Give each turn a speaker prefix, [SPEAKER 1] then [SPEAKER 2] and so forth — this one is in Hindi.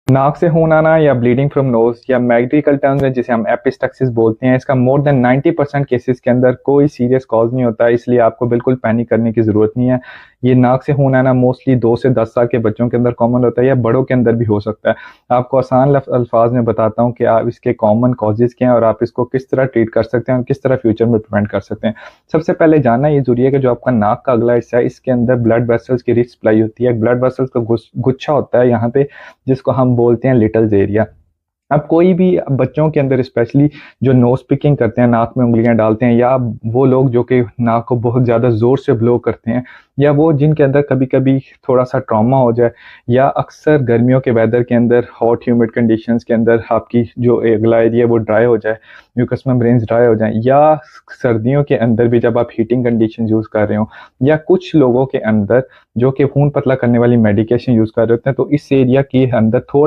[SPEAKER 1] नाक से खून आना या ब्लीडिंग फ्रॉम नोज या मेडिकल टर्म्स में जिसे हम एपिस्टैक्सिस बोलते हैं, इसका मोर देन 90% केसेस के अंदर कोई सीरियस कॉज नहीं होता है, इसलिए आपको बिल्कुल पैनिक करने की ज़रूरत नहीं है। ये नाक से खून आना मोस्टली 2 से 10 साल के बच्चों के अंदर कॉमन होता है या बड़ों के अंदर भी हो सकता है। आपको आसान अल्फाज में बताता हूँ कि आप इसके कॉमन कॉजेज़ क्या हैं और आप इसको किस तरह ट्रीट कर सकते हैं और किस तरह फ्यूचर में प्रिवेंट कर सकते हैं। सबसे पहले जानना ये ज़रूरी है कि जो आपका नाक का अगला हिस्सा है, इसके अंदर ब्लड वेसल्स की रिच सप्लाई होती है। ब्लड वेसल्स का गुच्छा होता है यहाँ पे, जिसको हम बोलते हैं लिटल्स एरिया। अब कोई भी बच्चों के अंदर स्पेशली जो नोज पिकिंग करते हैं, नाक में उंगलियां डालते हैं, या वो लोग जो कि नाक को बहुत ज़्यादा ज़ोर से ब्लो करते हैं, या वो जिनके अंदर कभी कभी थोड़ा सा ट्रॉमा हो जाए, या अक्सर गर्मियों के वेदर के अंदर हॉट ह्यूमिड कंडीशंस के अंदर आपकी जो अगला एरिया वो ड्राई हो जाए, म्यूकस मेम्ब्रेन्स ड्राई हो जाएं, या सर्दियों के अंदर भी जब आप हीटिंग कंडीशन यूज़ कर रहे हो, या कुछ लोगों के अंदर जो कि खून पतला करने वाली मेडिकेशन यूज़ कर रहे होते हैं, तो इस एरिया के अंदर थोड़ा